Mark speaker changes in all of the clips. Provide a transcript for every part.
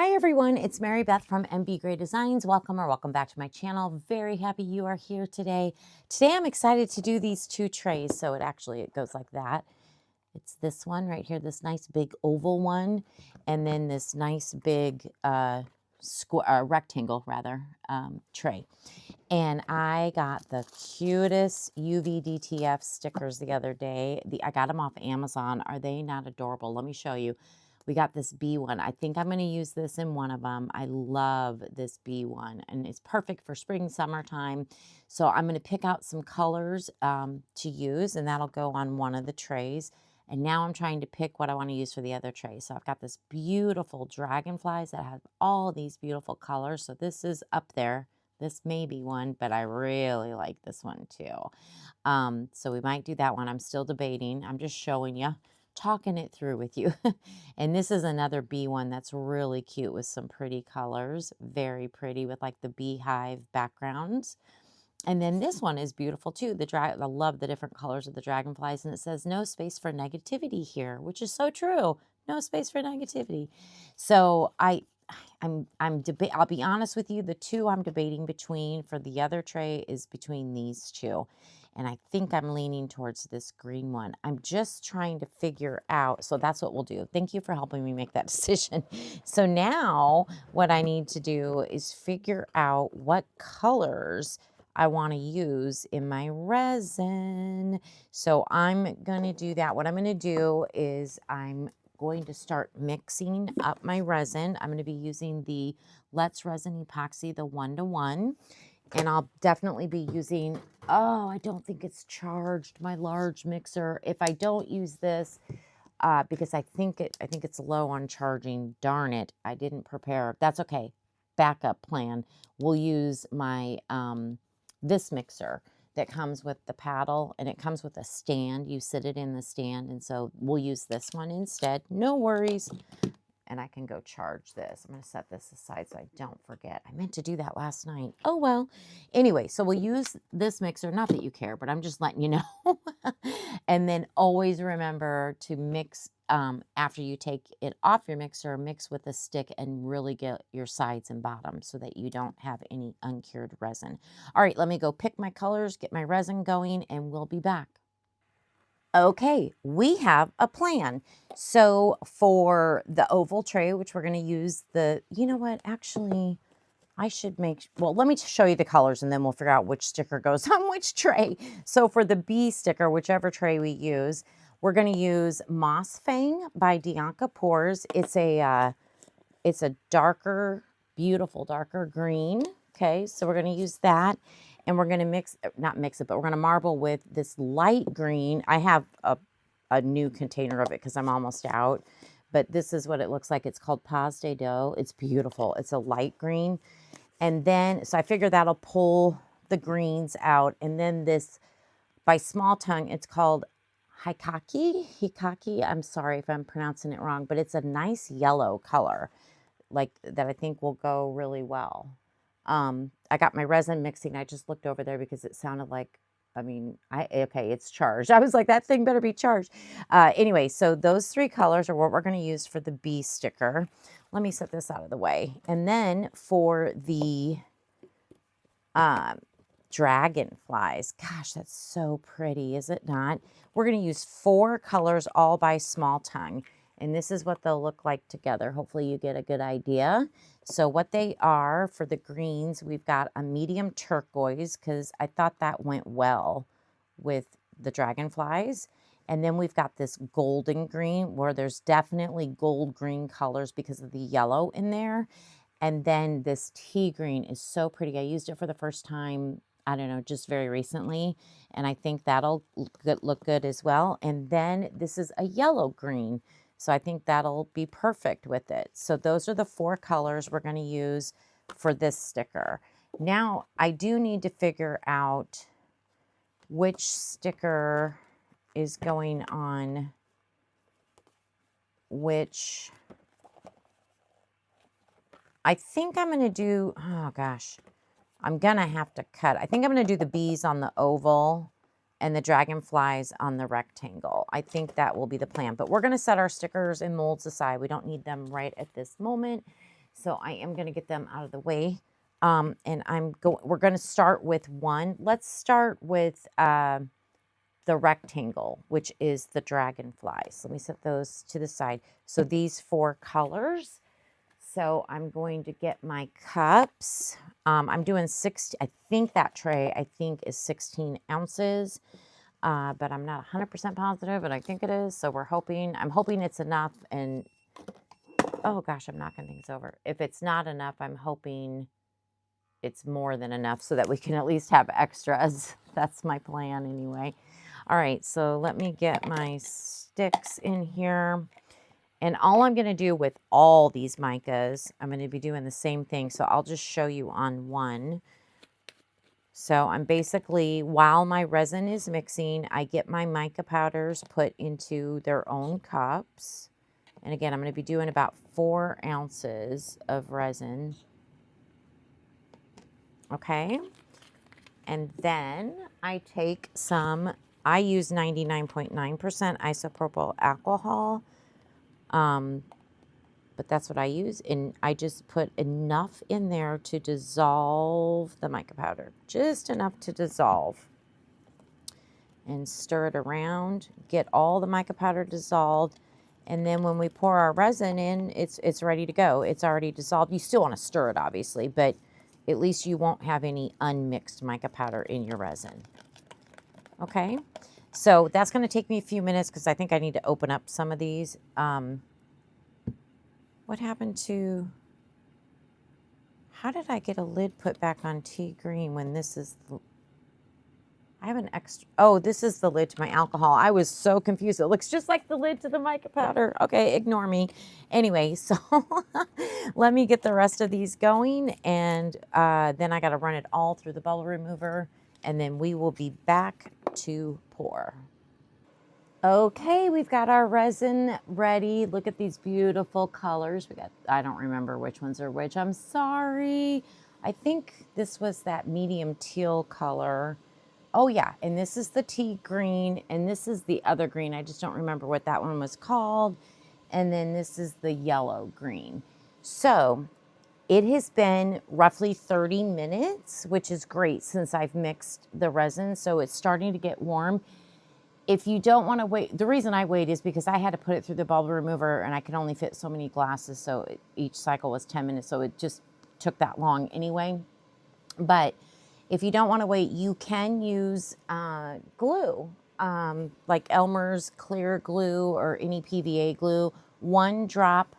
Speaker 1: Hi everyone, it's Mary Beth from MBGray Designs. Welcome back to my channel. Very happy you are here today. Today I'm excited to do these two trays. So it goes like that. It's this one right here, this nice big oval one, and then this nice big rectangle rather tray. And I got the cutest UV DTF stickers the other day. I got them off Amazon. Are they not adorable? Let me show you. We got this B one. I think I'm going to use this in one of them. I love this B one, and it's perfect for spring, summertime. So I'm going to pick out some colors to use, and that'll go on one of the trays. And now I'm trying to pick what I want to use for the other tray. So I've got this beautiful dragonflies that have all these beautiful colors. So this is up there. This may be one, but I really like this one too. So we might do that one. I'm still debating. I'm just showing you, talking it through with you. And this is another bee one that's really cute with some pretty colors. Very pretty with like the beehive backgrounds. And then this one is beautiful too. I love the different colors of the dragonflies. And it says no space for negativity here, which is so true. No space for negativity. So I'll be honest with you, the two I'm debating between for the other tray is between these two. And I think I'm leaning towards this green one. I'm just trying to figure out, so that's what we'll do. Thank you for helping me make that decision. So now what I need to do is figure out what colors I want to use in my resin. So I'm going to do that. What I'm going to do is I'm going to start mixing up my resin. I'm going to be using the Let's Resin Epoxy, the 1-to-1. And I'll definitely be using, oh, I don't think it's charged, my large mixer. If I don't use this, because I think it's low on charging, darn it, I didn't prepare. That's okay. Backup plan. We'll use my this mixer that comes with the paddle, and it comes with a stand. You sit it in the stand, and so we'll use this one instead. No worries. And I can go charge this. I'm going to set this aside so I don't forget. I meant to do that last night. Oh, well. Anyway, so we'll use this mixer. Not that you care, but I'm just letting you know. And then always remember to mix after you take it off your mixer, mix with a stick and really get your sides and bottoms so that you don't have any uncured resin. All right, let me go pick my colors, get my resin going, and we'll be back. Okay, we have a plan. So for the oval tray, which we're going to use you know what, actually, well, let me show you the colors and then we'll figure out which sticker goes on which tray. So for the B sticker, whichever tray we use, we're going to use Moss Fang by Dianka Pours. It's a darker, beautiful, darker green. Okay, so we're going to use that. And we're going to not mix it, but we're going to marble with this light green. I have a new container of it because I'm almost out. But this is what it looks like. It's called Pas de Dos. It's beautiful. It's a light green. And then, so I figure that'll pull the greens out. And then this, by Small Tongue, it's called Hikaki. I'm sorry if I'm pronouncing it wrong, but it's a nice yellow color, like that I think will go really well. I got my resin mixing. I just looked over there because it sounded like, okay, it's charged. I was like, that thing better be charged. Anyway, so those three colors are what we're going to use for the B sticker. Let me set this out of the way. And then for the dragonflies, gosh, that's so pretty, is it not? We're going to use 4 colors all by Small Tongue. And this is what they'll look like together. Hopefully you get a good idea. So what they are, for the greens, we've got a medium turquoise, because I thought that went well with the dragonflies. And then we've got this golden green, where there's definitely gold green colors because of the yellow in there. And then this tea green is so pretty. I used it for the first time, I don't know, just very recently. And I think that'll look good as well. And then this is a yellow green. So I think that'll be perfect with it. So those are the 4 colors we're going to use for this sticker. Now, I do need to figure out which sticker is going on which. I think I'm going to do, oh gosh, I'm going to have to cut. I think I'm going to do the bees on the oval and the dragonflies on the rectangle. I think that will be the plan. But we're going to set our stickers and molds aside. We don't need them right at this moment. So I am going to get them out of the way. And we're going to start with one. Let's start with the rectangle, which is the Dragonfly. So let me set those to the side. So these 4 colors. So I'm going to get my cups. I'm doing 60, I think that tray, is 16 ounces. But I'm not 100% positive, but I think it is. So I'm hoping it's enough. And oh gosh, I'm knocking things over. If it's not enough, I'm hoping it's more than enough so that we can at least have extras. That's my plan anyway. All right, so let me get my sticks in here. And all I'm going to do with all these micas, I'm going to be doing the same thing. So I'll just show you on one. So I'm basically, while my resin is mixing, I get my mica powders put into their own cups. And again, I'm going to be doing about 4 ounces of resin. Okay. And then I take some, I use 99.9% isopropyl alcohol. But that's what I use. And I just put enough in there to dissolve the mica powder. Just enough to dissolve. And stir it around. Get all the mica powder dissolved. And then when we pour our resin in, it's ready to go. It's already dissolved. You still want to stir it, obviously, but at least you won't have any unmixed mica powder in your resin. Okay? So that's going to take me a few minutes because I think I need to open up some of these. What happened to, how did I get a lid put back on tea green when this is, I have an extra, oh, this is the lid to my alcohol. I was so confused. It looks just like the lid to the mica powder. Okay, ignore me. Anyway, so let me get the rest of these going, and then I got to run it all through the bubble remover, and then we will be back to pour. Okay, we've got our resin ready. Look at these beautiful colors. I don't remember which ones are which. I'm sorry. I think this was that medium teal color. Oh yeah, and this is the tea green, and this is the other green. I just don't remember what that one was called. And then this is the yellow green. So it has been roughly 30 minutes, which is great since I've mixed the resin. So it's starting to get warm. If you don't want to wait, the reason I wait is because I had to put it through the bubble remover and I could only fit so many glasses. So each cycle was 10 minutes. So it just took that long anyway. But if you don't want to wait, you can use glue, like Elmer's clear glue or any PVA glue, 1 drop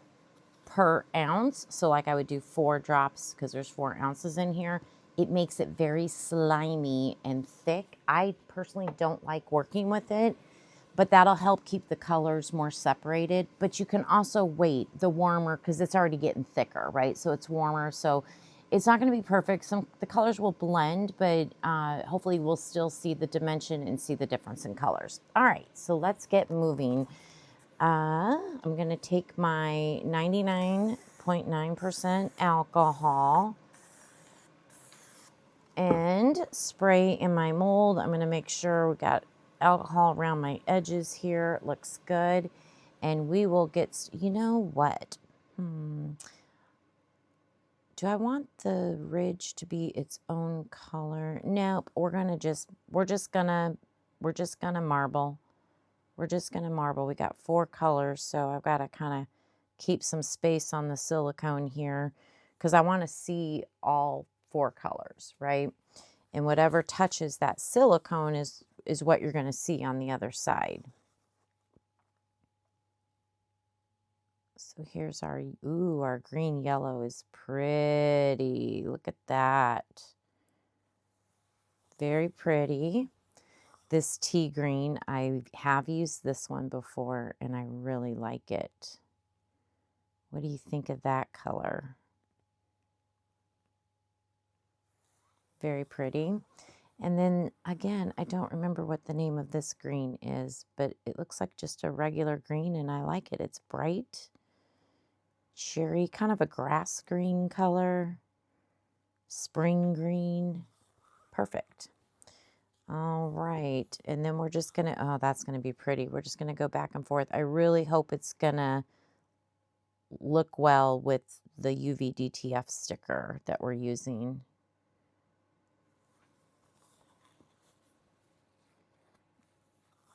Speaker 1: per ounce. So like I would do 4 drops because there's 4 ounces in here. It makes it very slimy and thick. I personally don't like working with it, but that'll help keep the colors more separated. But you can also wait the warmer because it's already getting thicker, right? So it's warmer. So it's not going to be perfect. The colors will blend, but hopefully we'll still see the dimension and see the difference in colors. All right, so let's get moving. I'm going to take my 99.9% alcohol and spray in my mold. I'm going to make sure we got alcohol around my edges here. It looks good. And we will get, you know what? Do I want the ridge to be its own color? Nope. We're just gonna marble. We're just gonna marble. We got 4 colors, so I've got to kind of keep some space on the silicone here because I want to see all 4 colors, right? And whatever touches that silicone is what you're going to see on the other side. So here's our green yellow is pretty. Look at that. Very pretty. This tea green, I have used this one before and I really like it. What do you think of that color? Very pretty. And then again, I don't remember what the name of this green is, but it looks like just a regular green and I like it. It's bright, cherry, kind of a grass green color, spring green. Perfect. All right. And then we're just going to, oh, that's going to be pretty. We're just going to go back and forth. I really hope it's going to look well with the UV DTF sticker that we're using.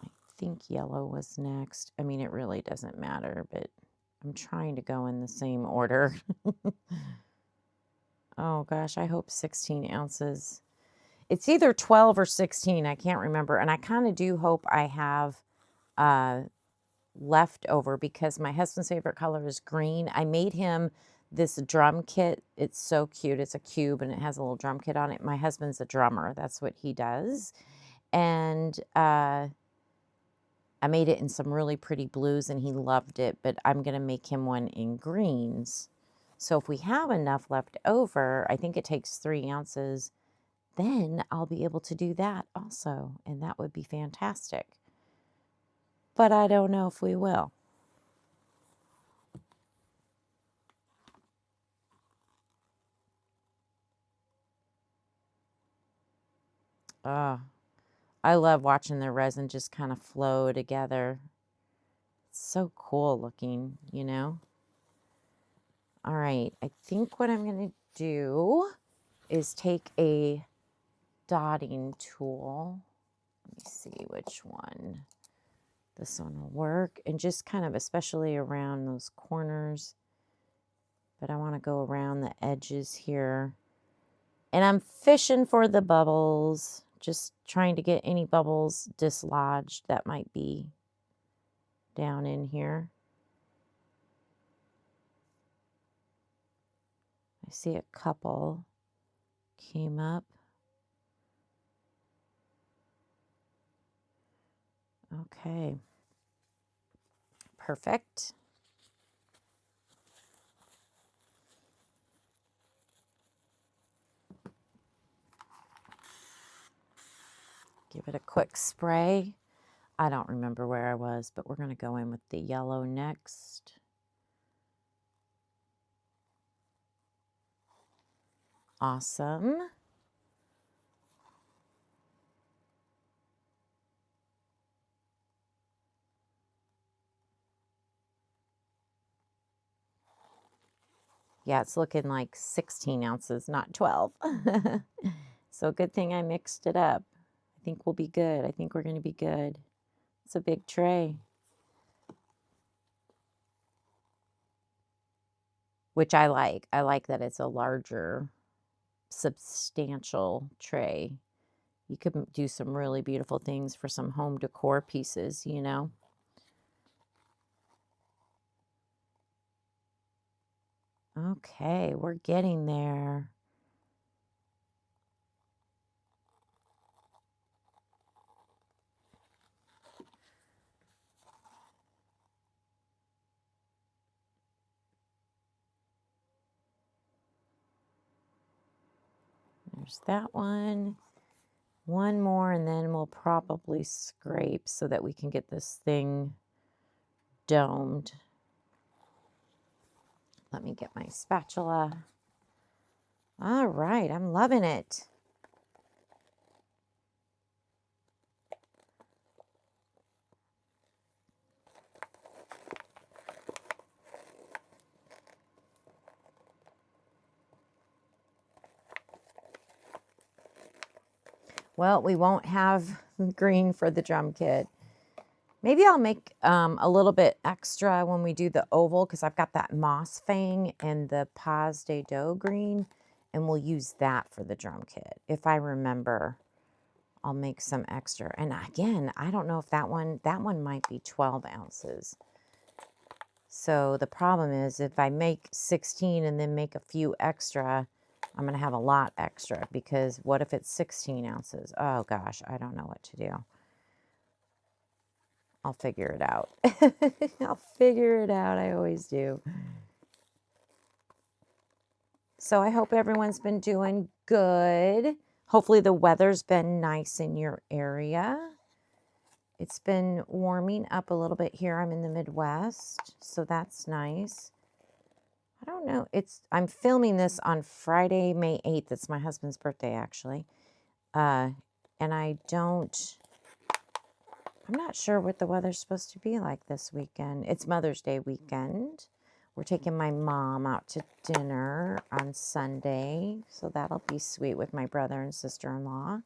Speaker 1: I think yellow was next. I mean, it really doesn't matter, but I'm trying to go in the same order. Oh gosh, I hope 16 ounces. It's either 12 or 16. I can't remember. And I kind of do hope I have leftover because my husband's favorite color is green. I made him this drum kit. It's so cute. It's a cube and it has a little drum kit on it. My husband's a drummer. That's what he does. And I made it in some really pretty blues and he loved it, but I'm going to make him one in greens. So if we have enough left over, I think it takes 3 ounces, then I'll be able to do that also, and that would be fantastic. But I don't know if we will. I love watching the resin just kind of flow together. It's so cool looking, you know? All right, I think what I'm going to do is take a dotting tool. Let me see which one. This one will work. And just kind of especially around those corners. But I want to go around the edges here. And I'm fishing for the bubbles. Just trying to get any bubbles dislodged that might be down in here. I see a couple came up. Okay. Perfect. Give it a quick spray. I don't remember where I was, but we're going to go in with the yellow next. Awesome. Yeah, it's looking like 16 ounces, not 12. So good thing I mixed it up. I think we'll be good. I think we're going to be good. It's a big tray. Which I like. I like that it's a larger, substantial tray. You could do some really beautiful things for some home decor pieces, you know. Okay, we're getting there. There's that one. One more, and then we'll probably scrape so that we can get this thing domed. Let me get my spatula. All right, I'm loving it. Well, we won't have green for the drum kit. Maybe I'll make a little bit extra when we do the oval because I've got that moss fang and the Pas de Dough green, and we'll use that for the drum kit. If I remember, I'll make some extra. And again, I don't know if that one might be 12 ounces. So the problem is if I make 16 and then make a few extra, I'm going to have a lot extra because what if it's 16 ounces? Oh gosh, I don't know what to do. I'll figure it out. I'll figure it out. I always do. So I hope everyone's been doing good. Hopefully the weather's been nice in your area. It's been warming up a little bit here. I'm in the Midwest, so that's nice. I don't know. I'm filming this on Friday, May 8th. It's my husband's birthday, actually. And I'm not sure what the weather's supposed to be like this weekend. It's Mother's Day weekend. We're taking my mom out to dinner on Sunday, so that'll be sweet with my brother and sister-in-law.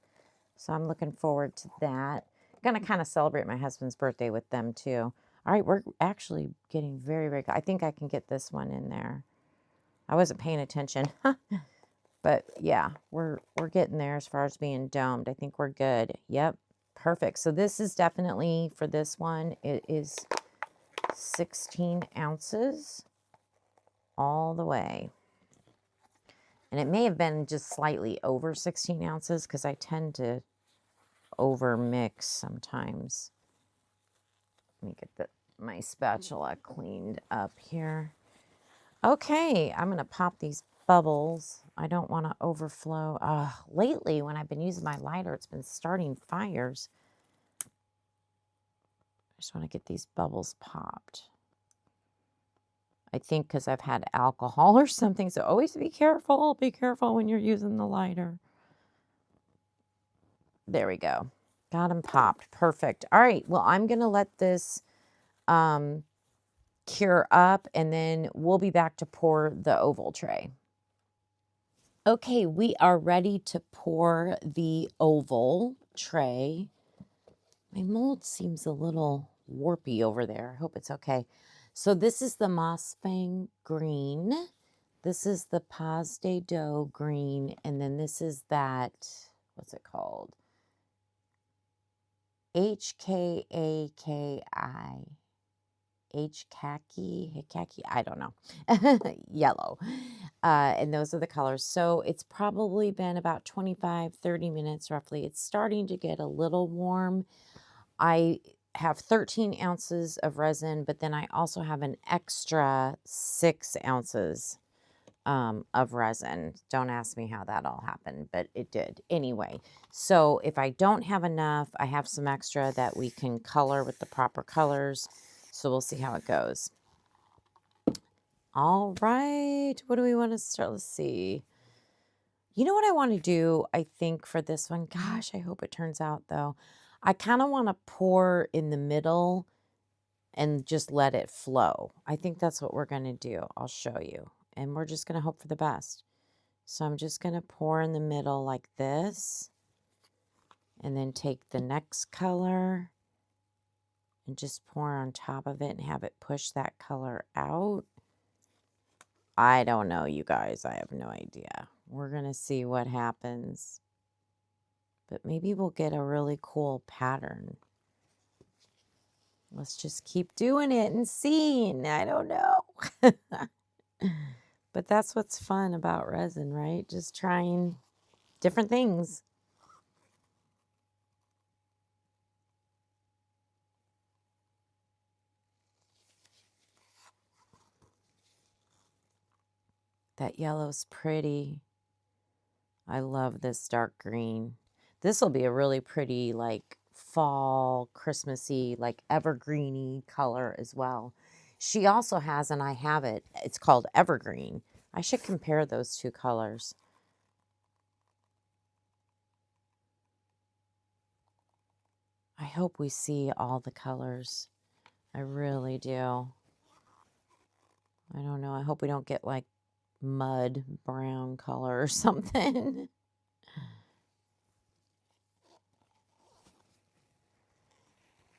Speaker 1: So I'm looking forward to that. Going to kind of celebrate my husband's birthday with them too. All right, we're actually getting very, very good. I think I can get this one in there. I wasn't paying attention. But yeah, we're getting there as far as being domed. I think we're good. Yep, perfect. So this is definitely, for this one, it is 16 ounces all the way. And it may have been just slightly over 16 ounces because I tend to over mix sometimes. Let me get my spatula cleaned up here. Okay, I'm going to pop these bubbles. I don't want to overflow. Lately, when I've been using my lighter, it's been starting fires. I just want to get these bubbles popped. I think because I've had alcohol or something, so always be careful. Be careful when you're using the lighter. There we go. Got them popped. Perfect. All right, well, I'm going to let this cure up, and then we'll be back to pour the oval tray. Okay, we are ready to pour the oval tray. My mold seems a little warpy over there. I hope it's okay. So this is the Moss Fang green. This is the Paz de Dough green. And then this is that, what's it called? HKAKI. Hikaki, I don't know. Yellow. And those are the colors. So it's probably been about 25, 30 minutes roughly. It's starting to get a little warm. I have 13 ounces of resin, but then I also have an extra 6 ounces of resin. Don't ask me how that all happened, but it did. Anyway, so if I don't have enough, I have some extra that we can color with the proper colors. So we'll see how it goes. All right. What do we want to start? Let's see. You know what I want to do, I think, for this one? Gosh, I hope it turns out, though. I kind of want to pour in the middle and just let it flow. I think that's what we're going to do. I'll show you. And we're just going to hope for the best. So I'm just going to pour in the middle like this. And then take the next color and just pour on top of it and have it push that color out. I don't know, you guys. I have no idea. We're going to see what happens. But maybe we'll get a really cool pattern. Let's just keep doing it and seeing. I don't know. But that's what's fun about resin, right? Just trying different things. That yellow's pretty. I love this dark green. This will be a really pretty, like, fall, Christmassy, like, evergreeny color as well. She also has, and I have it, it's called Evergreen. I should compare those two colors. I hope we see all the colors. I really do. I don't know. I hope we don't get, like, mud brown color or something.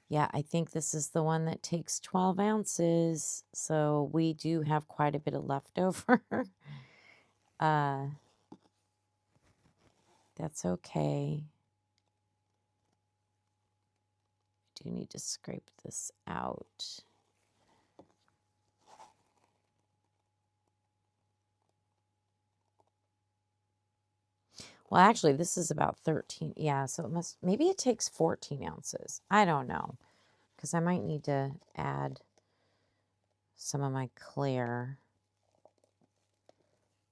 Speaker 1: Yeah, I think this is the one that takes 12 ounces. So we do have quite a bit of leftover. That's okay. I do need to scrape this out. Well, actually, this is about 13. Yeah, so it must, maybe it takes 14 ounces. I don't know, because I might need to add some of my clear.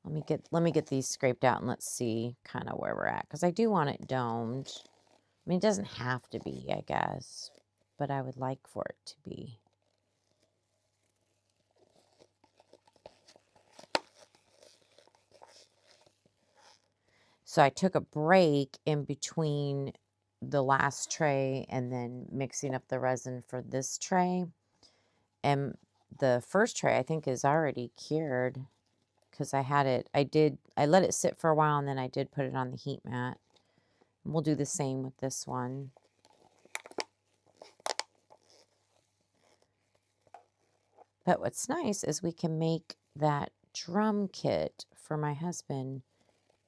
Speaker 1: Let me get these scraped out and let's see kind of where we're at, because I do want it domed. I mean, it doesn't have to be, I guess, but I would like for it to be. So I took a break in between the last tray and then mixing up the resin for this tray. And the first tray I think is already cured because I let it sit for a while and then I did put it on the heat mat. And we'll do the same with this one. But what's nice is we can make that drum kit for my husband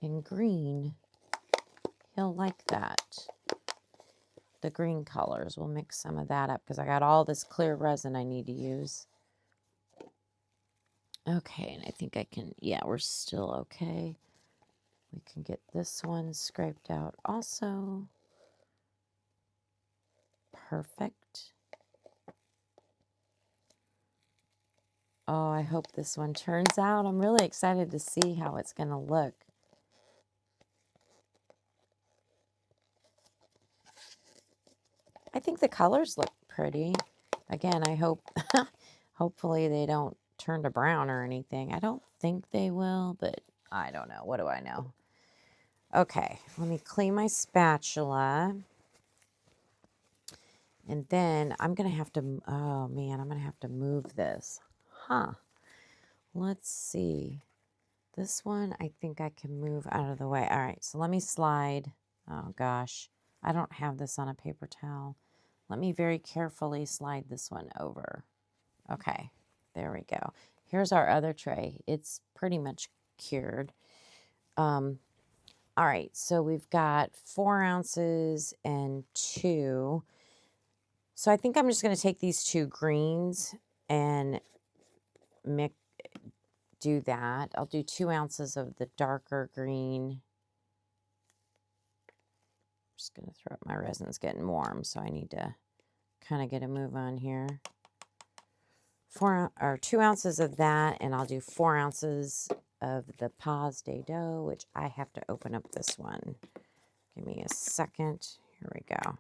Speaker 1: in green. He'll like that. The green colors. We'll mix some of that up because I got all this clear resin I need to use. Okay, and I think I can, yeah, we're still okay. We can get this one scraped out also. Perfect. Oh, I hope this one turns out. I'm really excited to see how it's going to look. I think the colors look pretty. Again, I hope, hopefully they don't turn to brown or anything. I don't think they will, but I don't know. What do I know? Okay, let me clean my spatula. And then I'm going to have to, oh man, I'm going to have to move this. Huh. Let's see. This one, I think I can move out of the way. All right, so let me slide. Oh gosh, I don't have this on a paper towel. Let me very carefully slide this one over. Okay, there we go. Here's our other tray. It's pretty much cured. All right, so we've got 4 ounces and 2. So I think I'm just going to take these 2 greens and do that. I'll do 2 ounces of the darker green. Just going to throw up, my resin's getting warm, so I need to kind of get a move on here. 2 ounces of that, and I'll do 4 ounces of the Paz de Dough, which I have to open up this one. Give me a second. Here we go.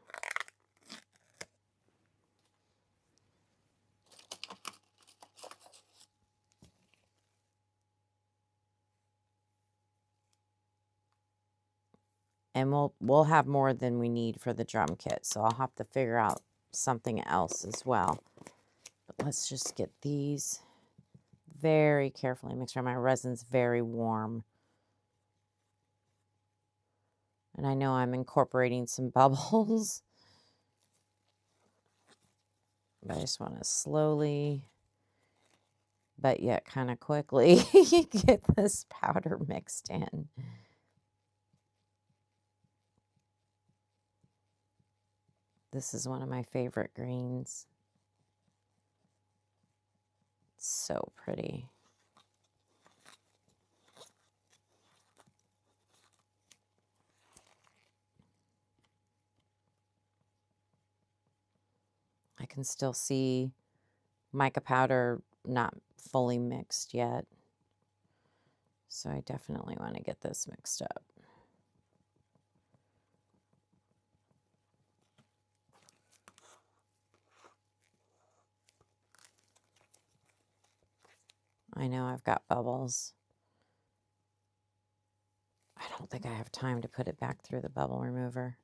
Speaker 1: And we'll have more than we need for the drum kit, so I'll have to figure out something else as well. But let's just get these very carefully. Make sure my resin's very warm. And I know I'm incorporating some bubbles. But I just want to slowly, but yet kind of quickly, get this powder mixed in. This is one of my favorite greens. It's so pretty. I can still see mica powder not fully mixed yet. So I definitely want to get this mixed up. I know I've got bubbles. I don't think I have time to put it back through the bubble remover.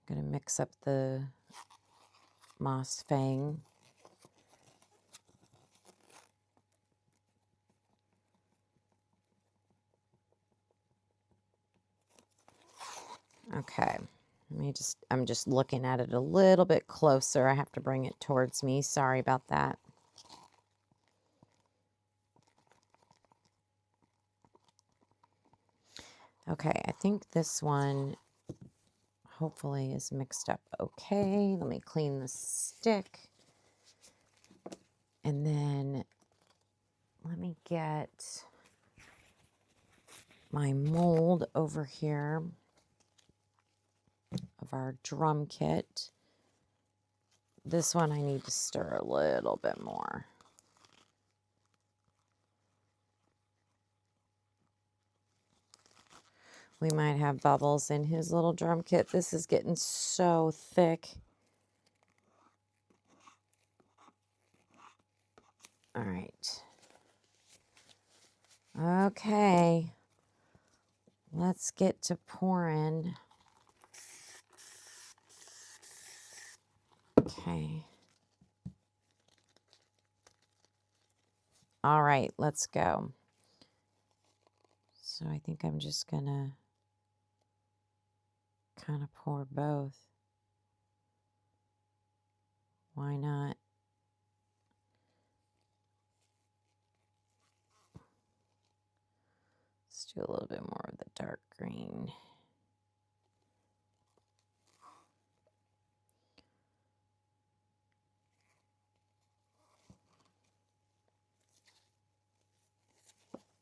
Speaker 1: I'm going to mix up the Moss Fang. Okay. I'm just looking at it a little bit closer. I have to bring it towards me. Sorry about that. Okay, I think this one hopefully is mixed up okay. Let me clean the stick. And then let me get my mold over here of our drum kit. This one I need to stir a little bit more. We might have bubbles in his little drum kit. This is getting so thick. All right. Okay. Let's get to pouring. Okay. All right, let's go. So I think I'm just gonna kind of pour both. Why not? Let's do a little bit more of the dark green.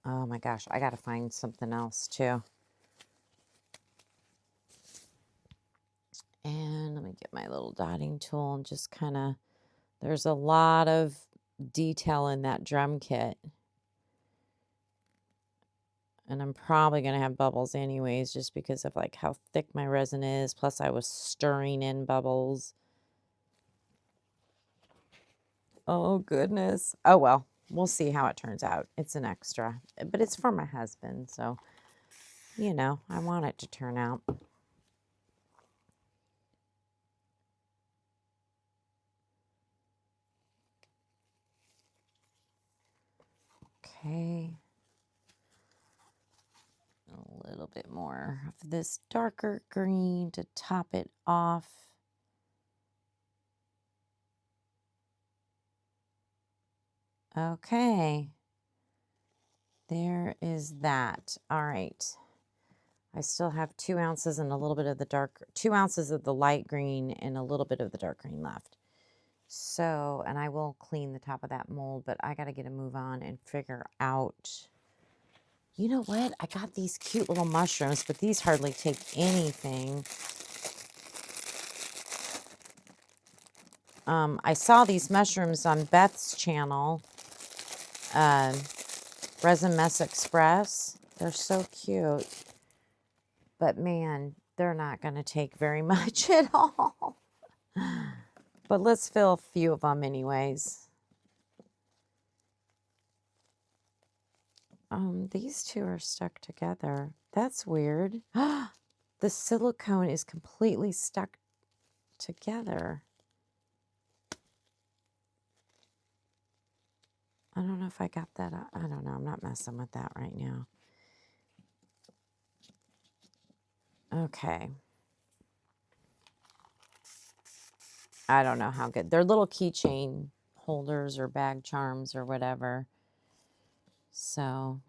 Speaker 1: Oh my gosh, I gotta find something else too. And let me get my little dotting tool and just kind of, there's a lot of detail in that drum kit. And I'm probably going to have bubbles anyways, just because of like how thick my resin is. Plus I was stirring in bubbles. Oh goodness. Oh well, we'll see how it turns out. It's an extra, but it's for my husband. So, you know, I want it to turn out. Okay. A little bit more of this darker green to top it off. Okay. There is that. All right. I still have 2 ounces and a little bit of the dark, 2 ounces of the light green and a little bit of the dark green left. So, and I will clean the top of that mold, but I got to get a move on and figure out, you know what? I got these cute little mushrooms, but these hardly take anything. I saw these mushrooms on Beth's channel, Resin Mess Express. They're so cute. But man, they're not going to take very much at all. But let's fill a few of them anyways. These two are stuck together. That's weird. The silicone is completely stuck together. I don't know if I got that. I don't know. I'm not messing with that right now. Okay. I don't know how good. They're little keychain holders or bag charms or whatever. So,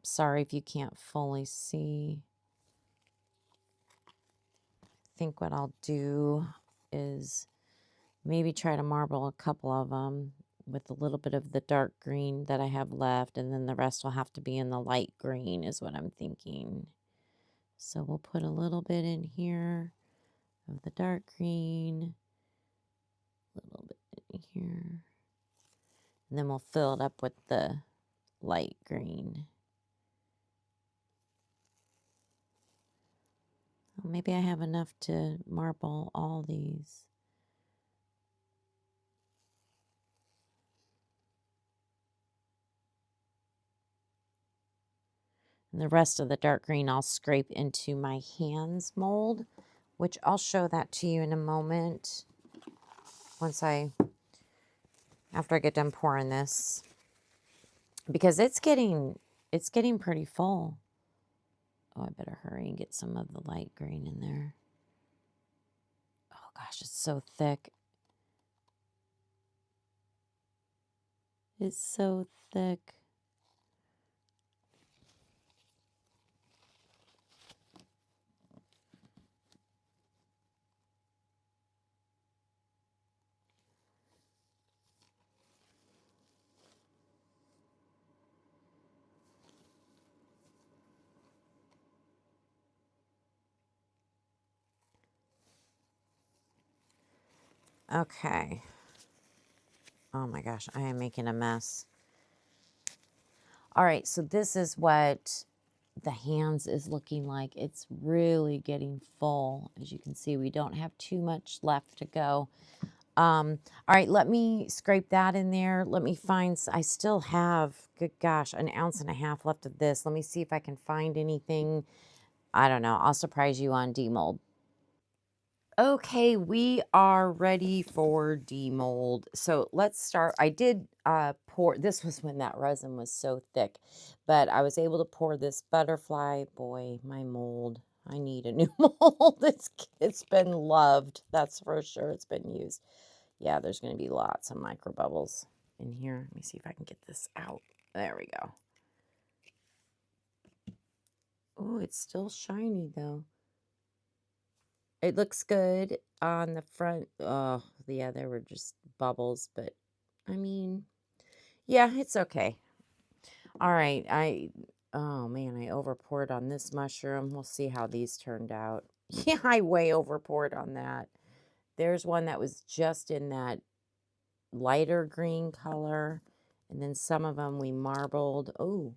Speaker 1: sorry if you can't fully see. I think what I'll do is maybe try to marble a couple of them with a little bit of the dark green that I have left, and then the rest will have to be in the light green is what I'm thinking. So we'll put a little bit in here of the dark green, a little bit in here, and then we'll fill it up with the light green. Well, maybe I have enough to marble all these. And the rest of the dark green I'll scrape into my hands mold, which I'll show that to you in a moment after I get done pouring this, because it's getting pretty full. Oh, I better hurry and get some of the light green in there. Oh gosh, it's so thick. It's so thick. Okay. Oh my gosh, I am making a mess. All right, so this is what the hands is looking like. It's really getting full. As you can see, we don't have too much left to go. All right, let me scrape that in there. Let me find, I still have, good gosh, 1.5 ounces left of this. Let me see if I can find anything. I don't know. I'll surprise you on demold. Okay, we are ready for demold. So let's start. I did pour, this was when that resin was so thick, but I was able to pour this butterfly. Boy, my mold. I need a new mold. It's been loved. That's for sure. It's been used. Yeah, there's going to be lots of micro bubbles in here. Let me see if I can get this out. There we go. Oh, it's still shiny though. It looks good on the front. Oh, yeah, there were just bubbles, but I mean, yeah, it's okay. All right, oh man, I over poured on this mushroom. We'll see how these turned out. Yeah, I way over poured on that. There's one that was just in that lighter green color, and then some of them we marbled. Oh,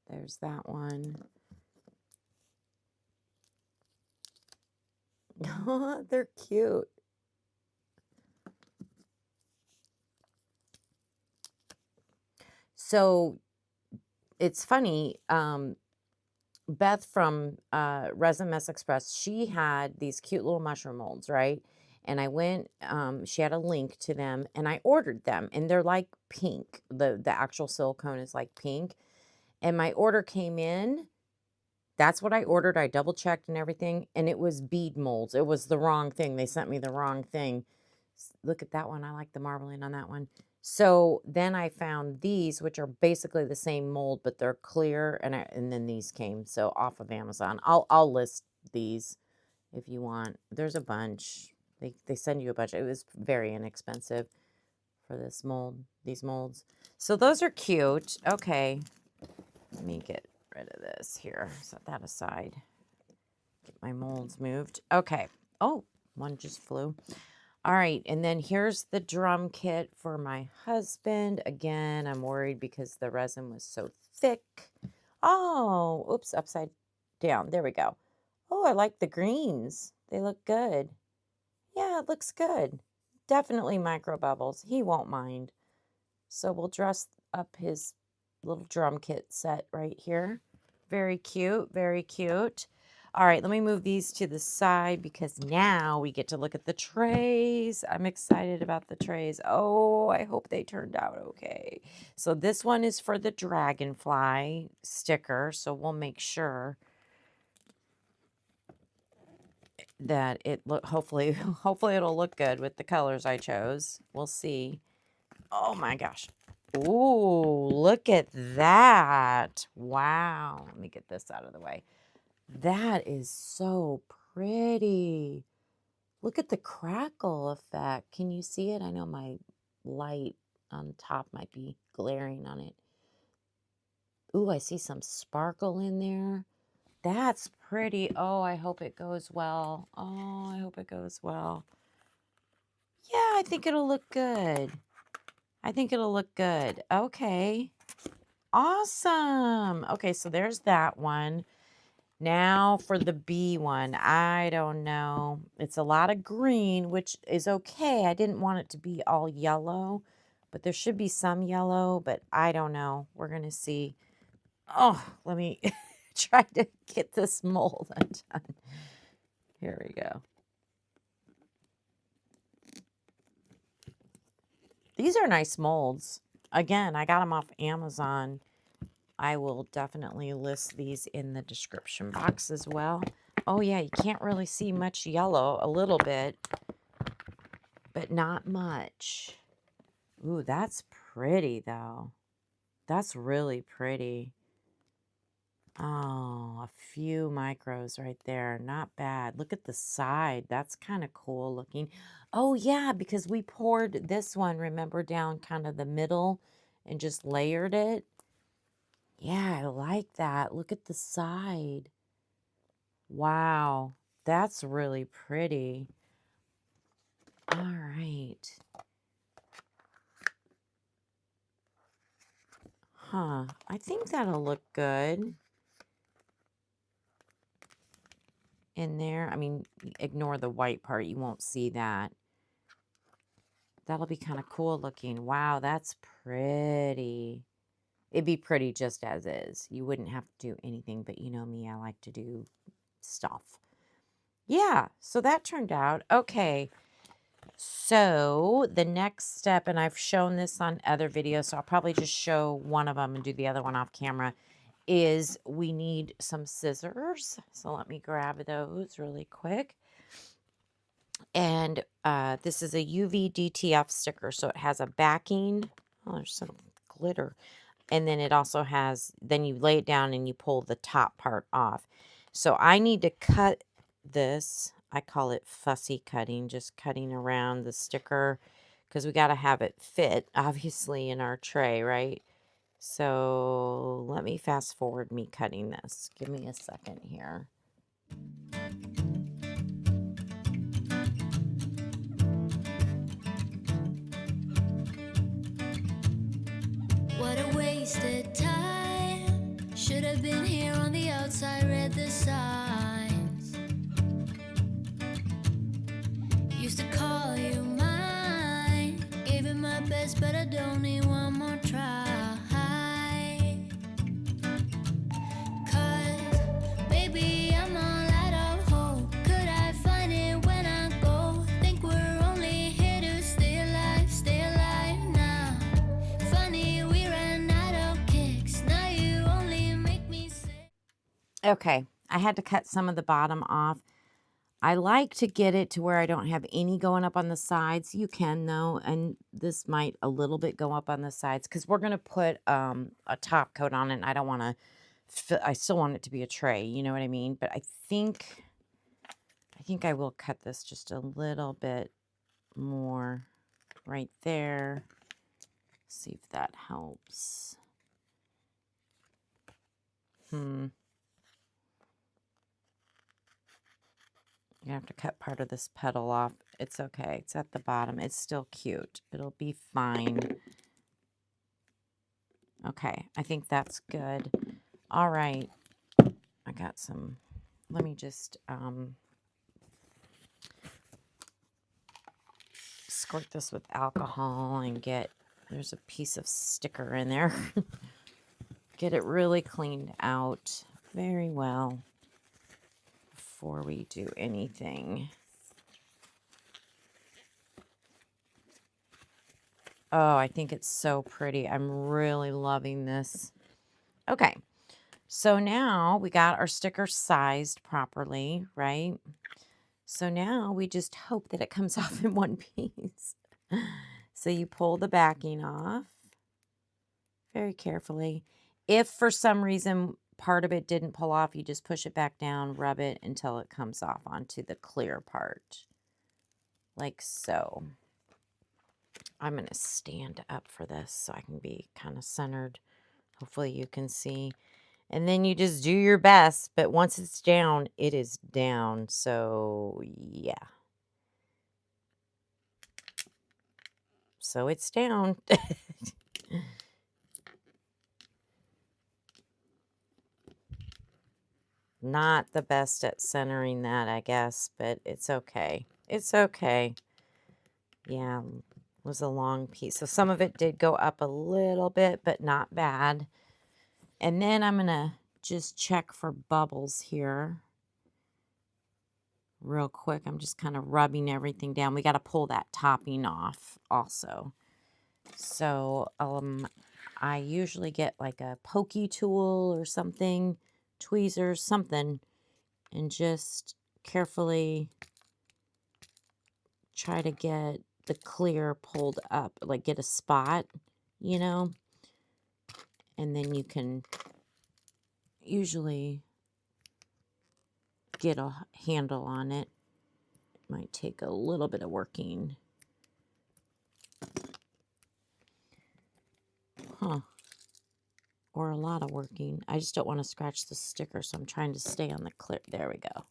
Speaker 1: there's that one. They're cute. So it's funny. Beth from Resin Mess Express, she had these cute little mushroom molds, right? And I went, she had a link to them, and I ordered them, and they're like pink. The actual silicone is like pink. And my order came in. That's what I ordered. I double checked and everything, and it was bead molds. It was the wrong thing. They sent me the wrong thing. Look at that one. I like the marbling on that one. So then I found these, which are basically the same mold, but they're clear, and then these came so off of Amazon. I'll list these if you want. There's a bunch. They send you a bunch. It was very inexpensive for this mold, these molds. So those are cute. Okay, let me get rid of this here. Set that aside. Get my molds moved. Okay. Oh, one just flew. All right, and then here's the drum kit for my husband. Again, I'm worried because the resin was so thick. Oh, oops, upside down. There we go. Oh, I like the greens. They look good. Yeah, it looks good. Definitely micro bubbles. He won't mind. So we'll dress up his little drum kit set right here. Very cute, very cute. All right, let me move these to the side because now we get to look at the trays. I'm excited about the trays. Oh, I hope they turned out okay. So this one is for the Dragonfly sticker, so we'll make sure that it hopefully it'll look good with the colors I chose. We'll see. Oh my gosh. Ooh, look at that. Wow. Let me get this out of the way. That is so pretty. Look at the crackle effect. Can you see it? I know my light on top might be glaring on it. Ooh, I see some sparkle in there. That's pretty. Oh, I hope it goes well. Oh, I hope it goes well. Yeah, I think it'll look good. I think it'll look good. Okay. Awesome. Okay, so there's that one. Now for the B one. I don't know. It's a lot of green, which is okay. I didn't want it to be all yellow, but there should be some yellow, but I don't know. We're going to see. Oh, let me try to get this mold undone. Here we go. These are nice molds. Again, I got them off Amazon. I will definitely list these in the description box as well. Oh yeah, you can't really see much yellow, a little bit, but not much. Ooh, that's pretty though. That's really pretty. Oh, a few micros right there. Not bad. Look at the side. That's kind of cool looking. Oh yeah, because we poured this one, remember, down kind of the middle and just layered it. Yeah, I like that. Look at the side. Wow, that's really pretty. All right. Huh, I think that'll look good in there. I mean, ignore the white part. You won't see that. That'll be kind of cool looking. Wow, that's pretty. It'd be pretty just as is. You wouldn't have to do anything, but you know me, I like to do stuff. yeah, so that turned out okay. So the next step, and I've shown this on other videos, so I'll probably just show one of them and do the other one off camera, is we need some scissors. So let me grab those really quick. And this is a UV DTF sticker, so it has a backing. Oh, there's some glitter. And then it also has, then you lay it down and you pull the top part off. So I need to cut this. I call it fussy cutting, just cutting around the sticker because we got to have it fit, obviously, in our tray, right? So let me fast forward me cutting this. Give me a second here.
Speaker 2: What a wasted time. Should have been here on the outside, read the signs. Used to call you mine. Gave it my best, but I don't need one more try. Cause, baby, I'm all out of hope. Could I find it when I go? Think we're only here to stay alive now. Funny, we ran out of kicks. Now you only make me sick.
Speaker 1: Okay, I had to cut some of the bottom off. I like to get it to where I don't have any going up on the sides. You can though, and this might a little bit go up on the sides because we're going to put a top coat on it. And I don't want to, I still want it to be a tray, you know what I mean? But I think I will cut this just a little bit more right there. See if that helps. You have to cut part of this petal off. It's okay. It's at the bottom. It's still cute. It'll be fine. Okay, I think that's good. All right. I got some. Let me just squirt this with alcohol and get, there's a piece of sticker in there. Get it really cleaned out very well before we do anything. Oh, I think it's so pretty. I'm really loving this. Okay, so now we got our sticker sized properly, right? So now we just hope that it comes off in one piece. So you pull the backing off very carefully. If for some reason part of it didn't pull off, you just push it back down, rub it until it comes off onto the clear part, like so. I'm going to stand up for this so I can be kind of centered. Hopefully you can see. And then you just do your best, but once it's down, it is down. So, yeah. So it's down. Not the best at centering that, I guess, but it's okay. It's okay. Yeah, it was a long piece. So some of it did go up a little bit, but not bad. And then I'm going to just check for bubbles here real quick. I'm just kind of rubbing everything down. We got to pull that topping off also. So I usually get like a pokey tool or something, tweezers, something, and just carefully try to get the clear pulled up, like get a spot, you know, and then you can usually get a handle on it. It might take a little bit of working. Or a lot of working. I just don't want to scratch the sticker, so I'm trying to stay on the clear. There we go.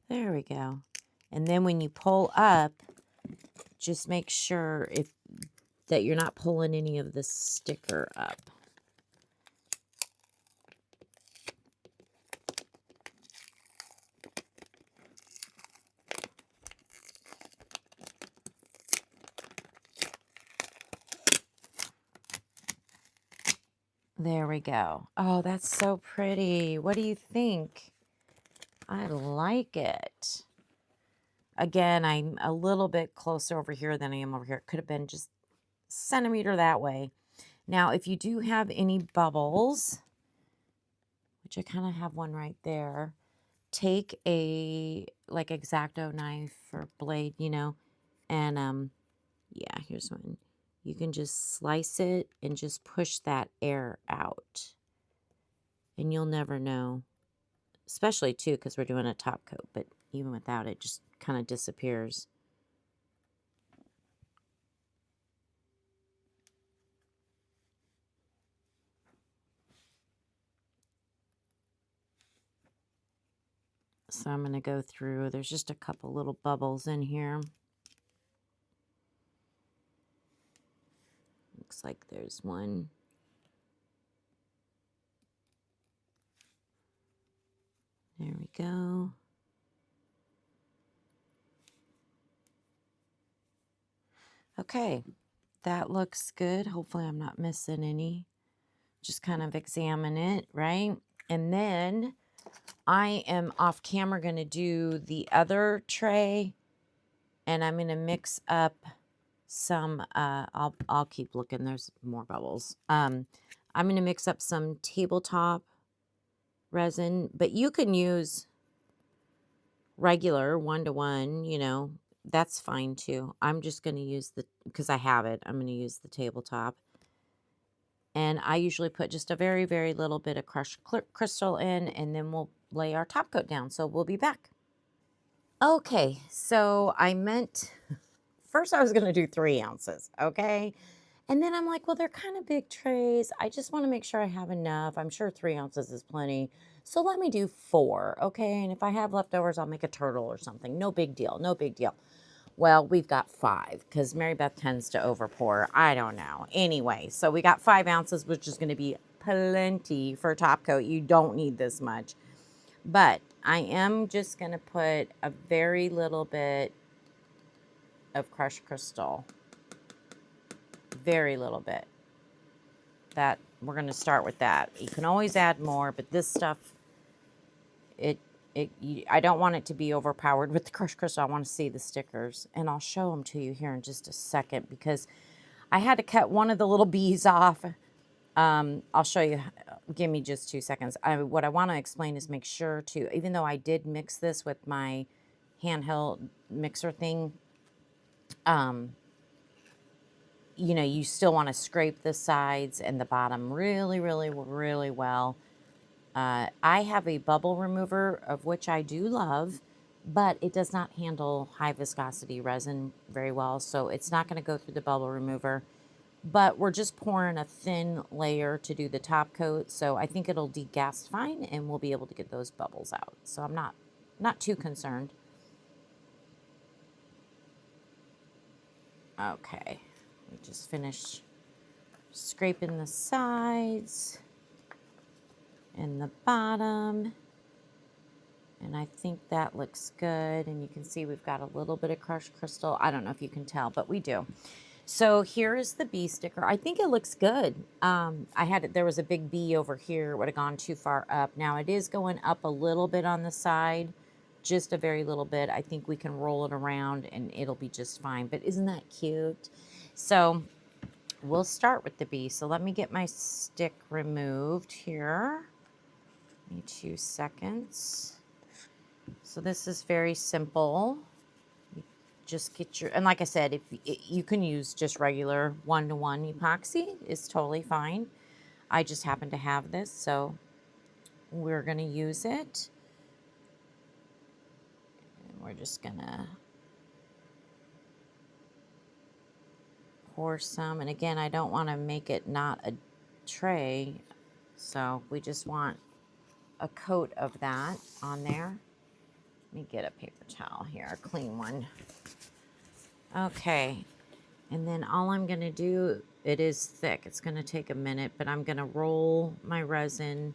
Speaker 1: There we go. And then when you pull up, just make sure that you're not pulling any of the sticker up. There we go. Oh, that's so pretty. What do you think? I like it. Again, I'm a little bit closer over here than I am over here. It could have been just a centimeter that way. Now, if you do have any bubbles, which I kind of have one right there, take a like X-Acto knife or blade, you know, and yeah, here's one. You can just slice it and just push that air out. And you'll never know, especially too, because we're doing a top coat, but even without it, just kind of disappears. So I'm going to go through, there's just a couple little bubbles in here. Looks like there's one. There we go. Okay, that looks good. Hopefully I'm not missing any. Just kind of examine it, right? And then I am off camera going to do the other tray, and I'm going to mix up some, I'll keep looking. There's more bubbles. I'm going to mix up some tabletop resin, but you can use regular 1-to-1, you know, that's fine too. I'm just going to use because I have it, I'm going to use the tabletop. And I usually put just a very, very little bit of crushed crystal in, and then we'll lay our top coat down. So we'll be back. Okay, so I meant, first I was going to do 3 ounces, okay? And then I'm like, well, they're kind of big trays. I just want to make sure I have enough. I'm sure 3 ounces is plenty. So let me do 4, okay? And if I have leftovers, I'll make a turtle or something. No big deal, no big deal. Well, we've got 5 because Mary Beth tends to overpour. I don't know. Anyway, so we got 5 ounces, which is going to be plenty for top coat. You don't need this much. But I am just going to put a very little bit of crushed crystal. Very little bit. That we're going to start with that. You can always add more, but this stuff, I don't want it to be overpowered with the crushed crystal. I want to see the stickers, and I'll show them to you here in just a second because I had to cut one of the little bees off. I'll show you. Give me just 2 seconds. What I want to explain is make sure to, even though I did mix this with my handheld mixer thing, you know, you still want to scrape the sides and the bottom really, really, really well. I have a bubble remover, of which I do love, but it does not handle high viscosity resin very well, so it's not going to go through the bubble remover. But we're just pouring a thin layer to do the top coat, so I think it'll degas fine, and we'll be able to get those bubbles out. So I'm not too concerned. Okay, we just finished scraping the sides and the bottom, and I think that looks good. And you can see we've got a little bit of crushed crystal. I don't know if you can tell, but we do. So here is the bee sticker. I think it looks good. There was a big bee over here. It would have gone too far up. Now it is going up a little bit on the side, just a very little bit. I think we can roll it around and it'll be just fine. But isn't that cute? So we'll start with the bee. So let me get my stick removed here. Give me 2 seconds. So this is very simple. Just get your, and like I said, if you can use just regular 1-to-1 epoxy, is totally fine. I just happen to have this, so we're going to use it. And we're just going to pour some. And again, I don't want to make it not a tray, so we just want a coat of that on there. Let me get a paper towel here, a clean one. Okay, and then all I'm going to do, it is thick. It's going to take a minute, but I'm going to roll my resin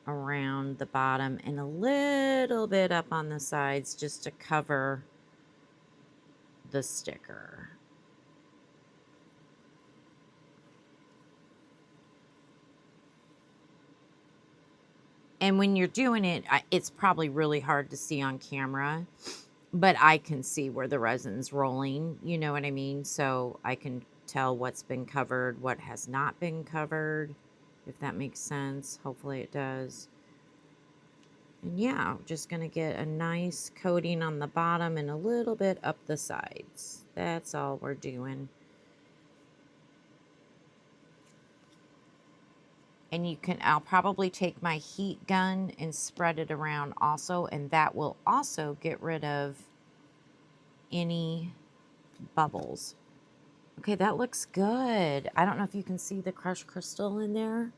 Speaker 1: around the bottom and a little bit up on the sides just to cover the sticker. And when you're doing it, it's probably really hard to see on camera. but I can see where the resin's rolling, you know what I mean? So I can tell what's been covered, what has not been covered, if that makes sense. Hopefully it does. And yeah, just gonna get a nice coating on the bottom and a little bit up the sides. That's all we're doing. And I'll probably take my heat gun and spread it around also, and that will also get rid of any bubbles. Okay, that looks good. I don't know if you can see the crushed crystal in there.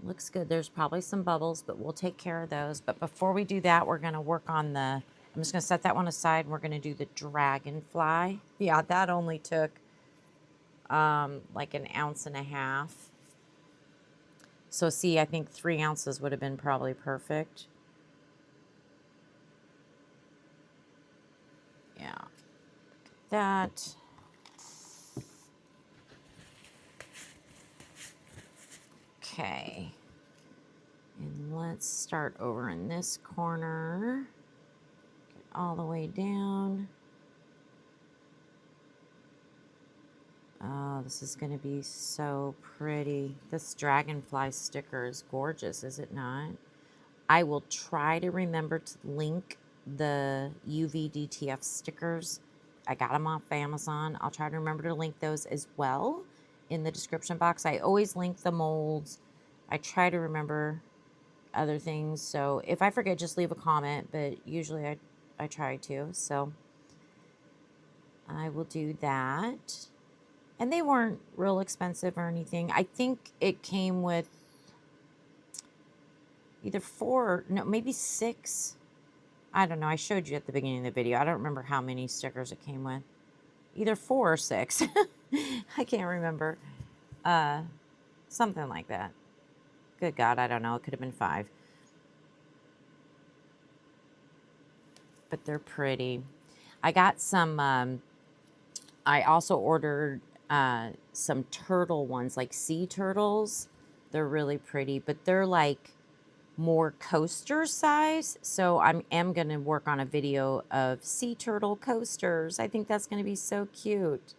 Speaker 1: Looks good. There's probably some bubbles, but we'll take care of those. But before we do that, we're gonna work on I'm just gonna set that one aside and we're gonna do the Dragonfly. Yeah, that only took like 1.5 ounces. So see, I think 3 ounces would have been probably perfect. Yeah, that. Okay. And let's start over in this corner. Get all the way down. Oh, this is going to be so pretty. This Dragonfly sticker is gorgeous, is it not? I will try to remember to link the UV DTF stickers. I got them off Amazon. I'll try to remember to link those as well in the description box. I always link the molds. I try to remember other things. So if I forget, just leave a comment, but usually I try to. So I will do that. And they weren't real expensive or anything. I think it came with either 4, no, maybe 6. I don't know. I showed you at the beginning of the video. I don't remember how many stickers it came with. Either 4 or 6. I can't remember. Something like that. Good God, I don't know. It could have been 5. But they're pretty. I got some, I also ordered some turtle ones, like sea turtles. They're really pretty, but they're like more coaster size. So I am going to work on a video of sea turtle coasters. I think that's going to be so cute.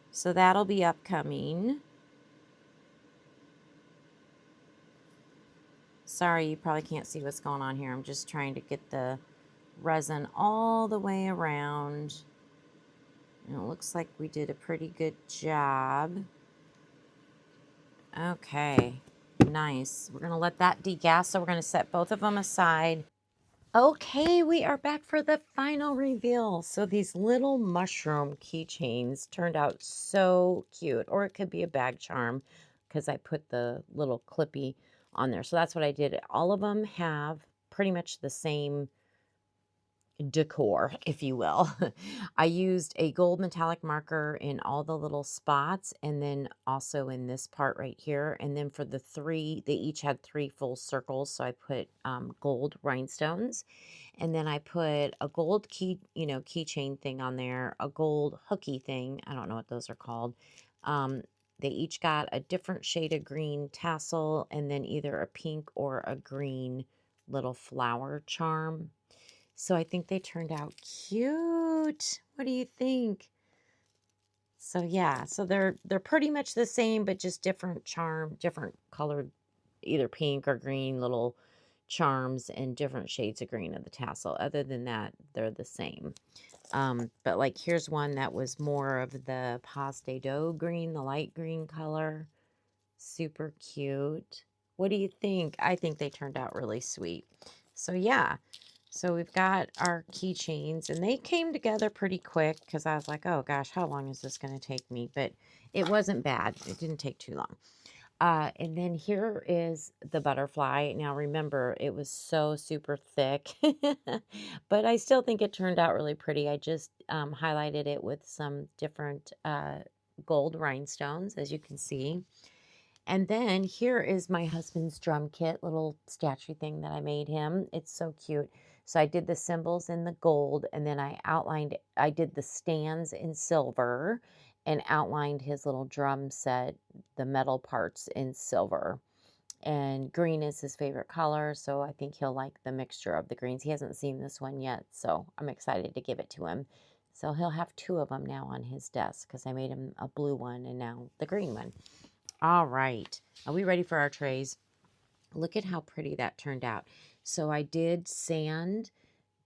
Speaker 1: So that'll be upcoming. Sorry, you probably can't see what's going on here. I'm just trying to get the resin all the way around. And it looks like we did a pretty good job. Okay, nice. We're going to let that degas, so we're going to set both of them aside. Okay, we are back for the final reveal. So these little mushroom keychains turned out so cute. Or it could be a bag charm because I put the little clippy on there. So that's what I did. All of them have pretty much the same decor, if you will. I used a gold metallic marker in all the little spots and then also in this part right here. And then for the 3, they each had 3 full circles. So I put gold rhinestones, and then I put a gold keychain thing on there, a gold hooky thing. I don't know what those are called. They each got a different shade of green tassel and then either a pink or a green little flower charm. So I think they turned out cute. What do you think? So yeah, so they're pretty much the same, but just different charm, different colored, either pink or green little charms and different shades of green of the tassel. Other than that, they're the same. But like here's one that was more of the pastel dough green, the light green color. Super cute. What do you think? I think they turned out really sweet. So yeah. So we've got our keychains, and they came together pretty quick because I was like, oh gosh, how long is this going to take me? But it wasn't bad. It didn't take too long. And then here is the butterfly. Now remember, it was so super thick, but I still think it turned out really pretty. I just highlighted it with some different gold rhinestones, as you can see. And then here is my husband's drum kit, little statue thing that I made him. It's so cute. So I did the symbols in the gold, and then I did the stands in silver and outlined his little drum set, the metal parts in silver. and green is his favorite color, so I think he'll like the mixture of the greens. He hasn't seen this one yet, so I'm excited to give it to him. So he'll have 2 of them now on his desk because I made him a blue one and now the green one. All right, are we ready for our trays? Look at how pretty that turned out. So I did sand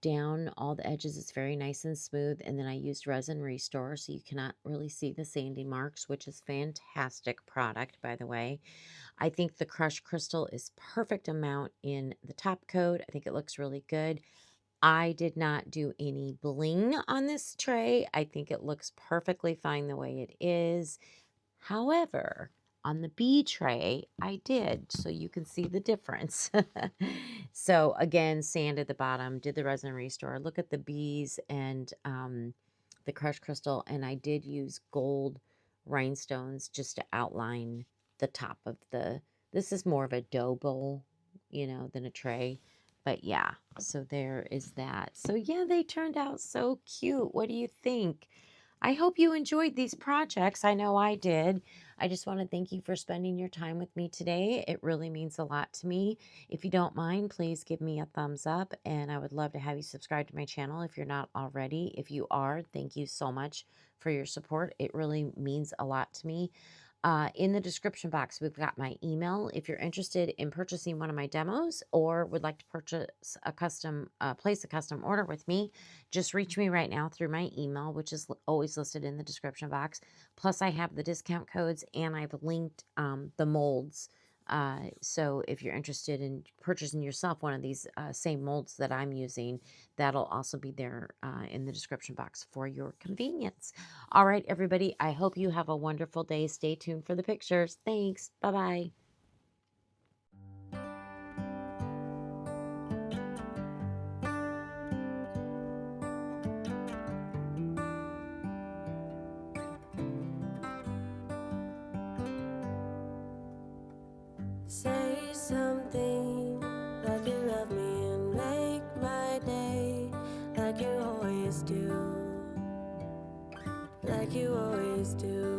Speaker 1: down all the edges. It's very nice and smooth, and then I used Resin Restore, so you cannot really see the sanding marks, which is fantastic product, by the way. I think the crushed crystal is perfect amount in the top coat. I think it looks really good. I did not do any bling on this tray. I think it looks perfectly fine the way it is. However, on the B tray, I did, so you can see the difference. So again, sand at the bottom, did the Resin Restore. Look at the B's and the crushed crystal, and I did use gold rhinestones just to outline the top of the, this is more of a dough bowl, you know, than a tray. But yeah, so there is that. So yeah, they turned out so cute. What do you think? I hope you enjoyed these projects. I know I did. I just want to thank you for spending your time with me today. It really means a lot to me. If you don't mind, please give me a thumbs up, and I would love to have you subscribe to my channel if you're not already. If you are, thank you so much for your support. It really means a lot to me. In the description box, we've got my email. If you're interested in purchasing one of my demos or would like to purchase a custom, place a custom order with me, just reach me right now through my email, which is always listed in the description box. Plus, I have the discount codes and I've linked the molds. So if you're interested in purchasing yourself one of these same molds that I'm using, that'll also be there in the description box for your convenience. All right, everybody, I hope you have a wonderful day. Stay tuned for the pictures. Thanks. Bye-bye.
Speaker 2: Say something like you love me and make my day, like you always do, like you always do.